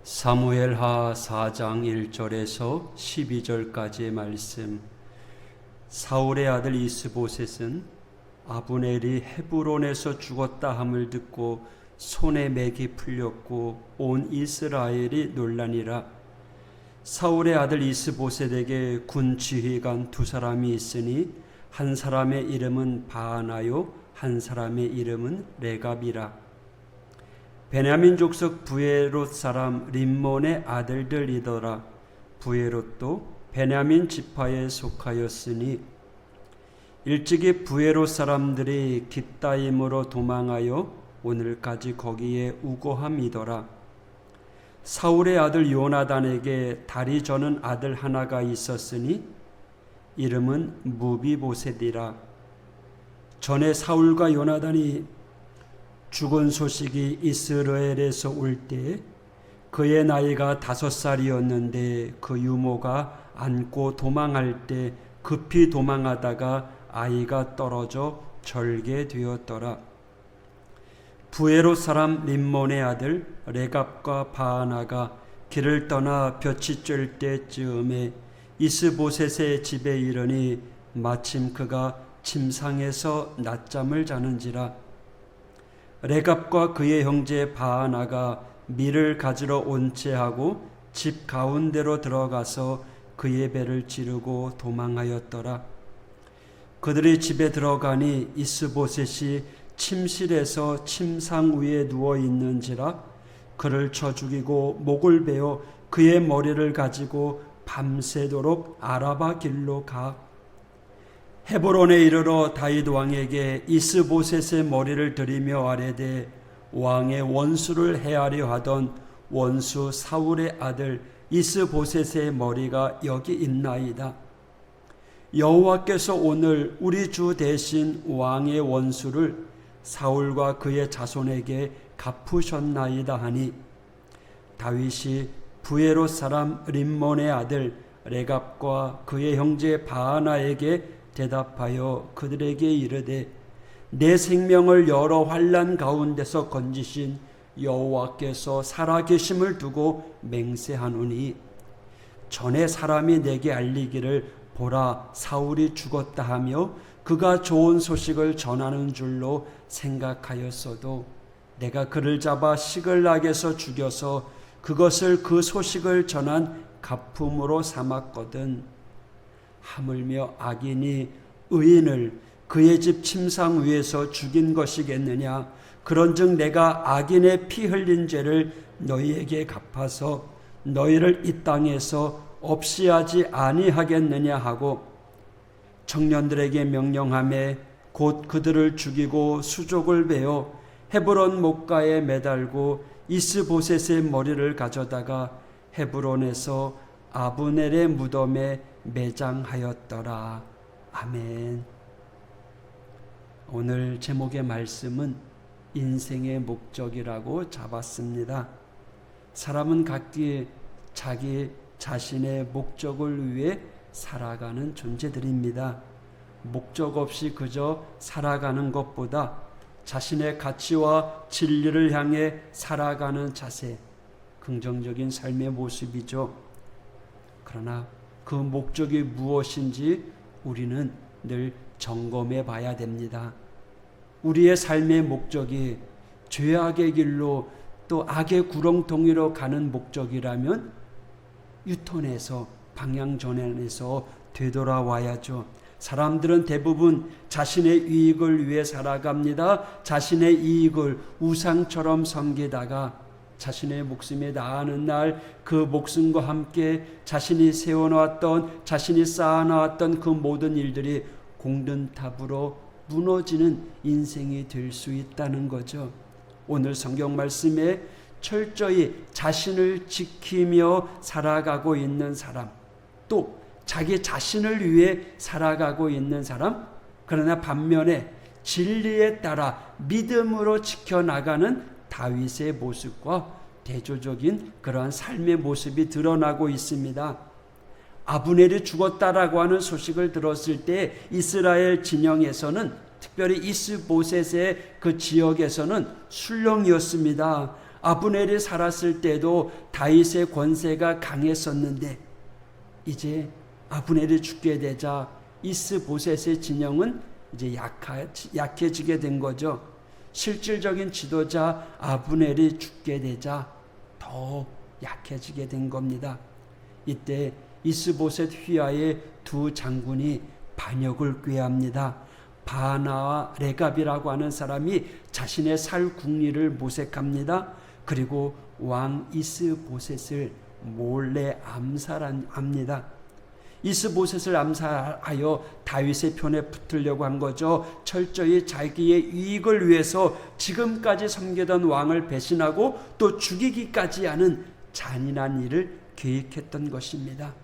사무엘하 4장 1절에서 12절까지의 말씀. 사울의 아들 이스보셋은 아브넬이 헤브론에서 죽었다 함을 듣고 손에 맥이 풀렸고 온 이스라엘이 놀라니라. 사울의 아들 이스보셋에게 군 지휘관 두 사람이 있으니 한 사람의 이름은 바하나요 한 사람의 이름은 레갑이라. 베냐민 족속 부에롯 사람 림몬의 아들들이더라. 부에롯도 베냐민 지파에 속하였으니 일찍이 부에롯 사람들이 깃다임으로 도망하여 오늘까지 거기에 우거함이더라. 사울의 아들 요나단에게 다리 저는 아들 하나가 있었으니 이름은 무비보셋이라. 전에 사울과 요나단이 죽은 소식이 이스라엘에서 올 때 그의 나이가 5살이었는데 그 유모가 안고 도망할 때 급히 도망하다가 아이가 떨어져 절게 되었더라. 부에롯 사람 림몬의 아들 레갑과 바하나가 길을 떠나 볕이 쬐을 때쯤에 이스보셋의 집에 이르니 마침 그가 침상에서 낮잠을 자는지라. 레갑과 그의 형제 바하나가 밀을 가지러 온 채하고 집 가운데로 들어가서 그의 배를 찌르고 도망하였더라. 그들이 집에 들어가니 이스보셋이 침실에서 침상 위에 누워 있는지라. 그를 쳐 죽이고 목을 베어 그의 머리를 가지고 밤새도록 아라바 길로 가 헤브론에 이르러 다윗 왕에게 이스보셋의 머리를 들이며 아뢰되 왕의 원수를 해하려 하던 원수 사울의 아들 이스보셋의 머리가 여기 있나이다. 여호와께서 오늘 우리 주 대신 왕의 원수를 사울과 그의 자손에게 갚으셨나이다 하니 다윗이 부에롯 사람 림몬의 아들 레갑과 그의 형제 바하나에게 대답하여 그들에게 이르되 내 생명을 여러 환난 가운데서 건지신 여호와께서 살아계심을 두고 맹세하노니 전에 사람이 내게 알리기를 보라 사울이 죽었다 하며 그가 좋은 소식을 전하는 줄로 생각하였어도 내가 그를 잡아 시글락에서 죽여서 그것을 그 소식을 전한 가품으로 삼았거든. 하물며 악인이 의인을 그의 집 침상 위에서 죽인 것이겠느냐. 그런즉 내가 악인의 피 흘린 죄를 너희에게 갚아서 너희를 이 땅에서 없이 하지 아니하겠느냐 하고 청년들에게 명령하매 곧 그들을 죽이고 수족을 베어 헤브론 목가에 매달고 이스보셋의 머리를 가져다가 헤브론에서 아브넬의 무덤에 매장하였더라. 아멘. 오늘 제목의 말씀은 인생의 목적이라고 잡았습니다. 사람은 각기 자기 자신의 목적을 위해 살아가는 존재들입니다. 목적 없이 그저 살아가는 것보다 자신의 가치와 진리를 향해 살아가는 자세, 긍정적인 삶의 모습이죠. 그러나 그 목적이 무엇인지 우리는 늘 점검해 봐야 됩니다. 우리의 삶의 목적이 죄악의 길로 또 악의 구렁텅이로 가는 목적이라면 유턴해서 방향 전환해서 되돌아와야죠. 사람들은 대부분 자신의 이익을 위해 살아갑니다. 자신의 이익을 우상처럼 섬기다가 자신의 목숨에 다하는 날 그 목숨과 함께 자신이 세워놓았던 자신이 쌓아놓았던 그 모든 일들이 공든탑으로 무너지는 인생이 될 수 있다는 거죠. 오늘 성경 말씀에 철저히 자신을 지키며 살아가고 있는 사람, 또 자기 자신을 위해 살아가고 있는 사람, 그러나 반면에 진리에 따라 믿음으로 지켜나가는 다윗의 모습과 대조적인 그러한 삶의 모습이 드러나고 있습니다. 아브넬이 죽었다라고 하는 소식을 들었을 때 이스라엘 진영에서는 특별히 이스보셋의 그 지역에서는 술렁이었습니다. 아브넬이 살았을 때도 다윗의 권세가 강했었는데 이제 아브넬이 죽게 되자 이스보셋의 진영은 이제 약해지게 된 거죠. 실질적인 지도자 아브넬이 죽게 되자 더 약해지게 된 겁니다. 이때 이스보셋 휘하의 두 장군이 반역을 꾀합니다. 바나와 레갑이라고 하는 사람이 자신의 살 궁리를 모색합니다. 그리고 왕 이스보셋을 몰래 암살합니다. 이스보셋을 암살하여 다윗의 편에 붙으려고 한 거죠. 철저히 자기의 이익을 위해서 지금까지 섬기던 왕을 배신하고 또 죽이기까지 하는 잔인한 일을 계획했던 것입니다.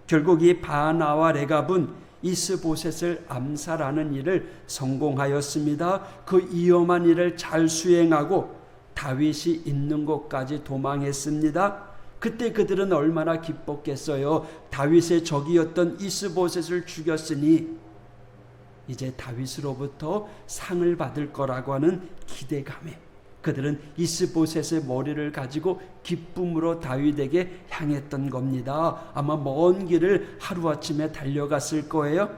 결국 이 바나와 레갑은 이스보셋을 암살하는 일을 성공하였습니다. 그 위험한 일을 잘 수행하고 다윗이 있는 곳까지 도망했습니다. 그때 그들은 얼마나 기뻤겠어요. 다윗의 적이었던 이스보셋을 죽였으니 이제 다윗으로부터 상을 받을 거라고 하는 기대감에 그들은 이스보셋의 머리를 가지고 기쁨으로 다윗에게 향했던 겁니다. 아마 먼 길을 하루아침에 달려갔을 거예요.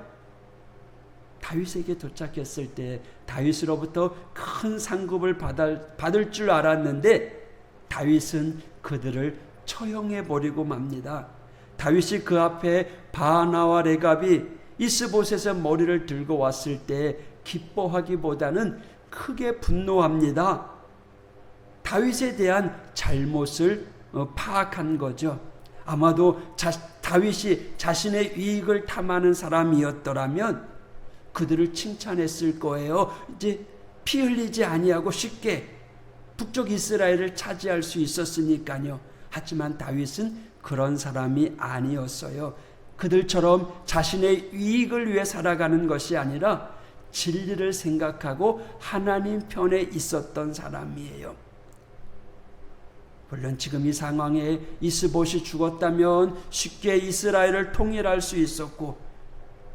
다윗에게 도착했을 때 다윗으로부터 큰 상급을 받을 줄 알았는데 다윗은 그들을 처형해버리고 맙니다. 다윗이 그 앞에 바나와 레갑이 이스보셋의 머리를 들고 왔을 때 기뻐하기보다는 크게 분노합니다. 다윗에 대한 잘못을 파악한 거죠. 아마도 다윗이 자신의 이익을 탐하는 사람이었더라면 그들을 칭찬했을 거예요. 이제 피 흘리지 아니하고 쉽게 북쪽 이스라엘을 차지할 수 있었으니까요. 하지만 다윗은 그런 사람이 아니었어요. 그들처럼 자신의 이익을 위해 살아가는 것이 아니라 진리를 생각하고 하나님 편에 있었던 사람이에요. 물론 지금 이 상황에 이스보셋이 죽었다면 쉽게 이스라엘을 통일할 수 있었고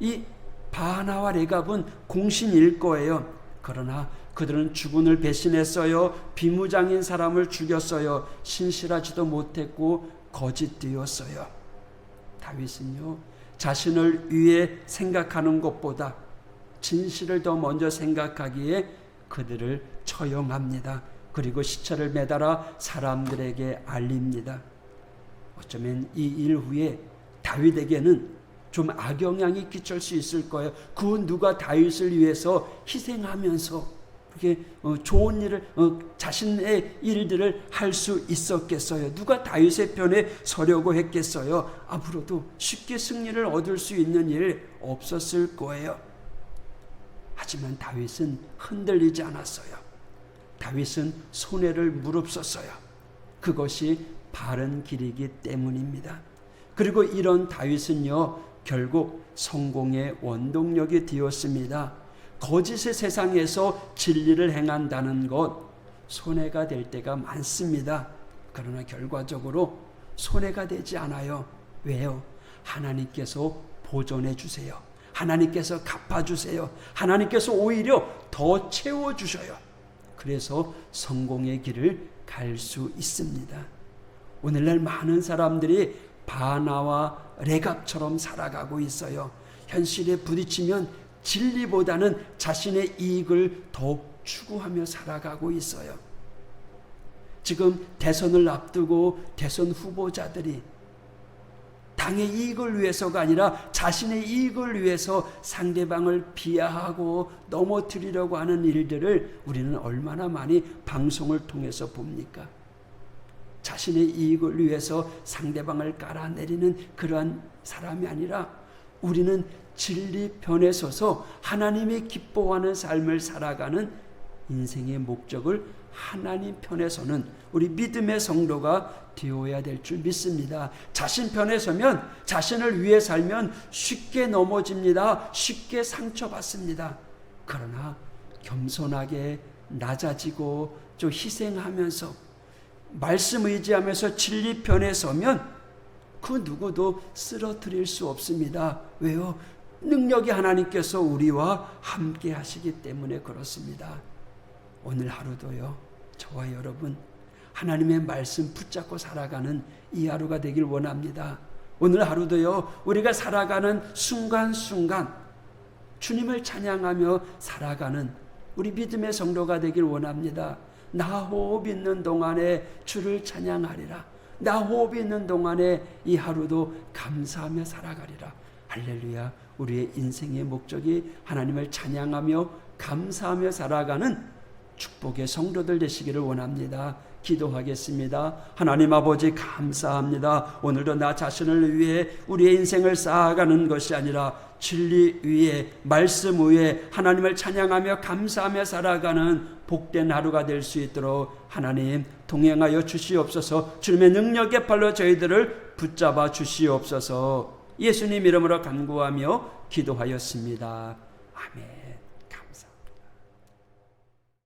이 바나와 레갑은 공신일 거예요. 그러나 그들은 주군을 배신했어요. 비무장인 사람을 죽였어요. 신실하지도 못했고 거짓되었어요. 다윗은요, 자신을 위해 생각하는 것보다 진실을 더 먼저 생각하기에 그들을 처형합니다. 그리고 시체를 매달아 사람들에게 알립니다. 어쩌면 이 일 후에 다윗에게는 좀 악영향이 끼칠 수 있을 거예요. 그 누가 다윗을 위해서 희생하면서 그렇게 좋은 일을 자신의 일들을 할 수 있었겠어요. 누가 다윗의 편에 서려고 했겠어요. 앞으로도 쉽게 승리를 얻을 수 있는 일 없었을 거예요. 하지만 다윗은 흔들리지 않았어요. 다윗은 손해를 무릅썼어요. 그것이 바른 길이기 때문입니다. 그리고 이런 다윗은요, 결국 성공의 원동력이 되었습니다. 거짓의 세상에서 진리를 행한다는 것 손해가 될 때가 많습니다. 그러나 결과적으로 손해가 되지 않아요. 왜요? 하나님께서 보존해 주세요. 하나님께서 갚아주세요. 하나님께서 오히려 더 채워주셔요. 그래서 성공의 길을 갈 수 있습니다. 오늘날 많은 사람들이 바나와 레갑처럼 살아가고 있어요. 현실에 부딪히면 진리보다는 자신의 이익을 더욱 추구하며 살아가고 있어요. 지금 대선을 앞두고 대선 후보자들이 당의 이익을 위해서가 아니라 자신의 이익을 위해서 상대방을 비하하고 넘어뜨리려고 하는 일들을 우리는 얼마나 많이 방송을 통해서 봅니까? 자신의 이익을 위해서 상대방을 깔아내리는 그러한 사람이 아니라 우리는 진리 편에 서서 하나님이 기뻐하는 삶을 살아가는 인생의 목적을 하나님 편에 서는 우리 믿음의 성도가 되어야 될 줄 믿습니다. 자신 편에 서면, 자신을 위해 살면 쉽게 넘어집니다. 쉽게 상처받습니다. 그러나 겸손하게 낮아지고 좀 희생하면서 말씀 의지하면서 진리 편에 서면 그 누구도 쓰러뜨릴 수 없습니다. 왜요? 능력이 하나님께서 우리와 함께 하시기 때문에 그렇습니다. 오늘 하루도요, 저와 여러분 하나님의 말씀 붙잡고 살아가는 이 하루가 되길 원합니다. 오늘 하루도요, 우리가 살아가는 순간순간 주님을 찬양하며 살아가는 우리 믿음의 성도가 되길 원합니다. 나 호흡 있는 동안에 주를 찬양하리라. 나 호흡 있는 동안에 이 하루도 감사하며 살아가리라. 할렐루야. 우리의 인생의 목적이 하나님을 찬양하며 감사하며 살아가는 축복의 성도들 되시기를 원합니다. 기도하겠습니다. 하나님 아버지 감사합니다. 오늘도 나 자신을 위해 우리의 인생을 쌓아가는 것이 아니라 진리 위에 말씀 위에 하나님을 찬양하며 감사하며 살아가는 복된 하루가 될 수 있도록 하나님 동행하여 주시옵소서. 주님의 능력의 팔로 저희들을 붙잡아 주시옵소서. 예수님 이름으로 간구하며 기도하였습니다. 아멘.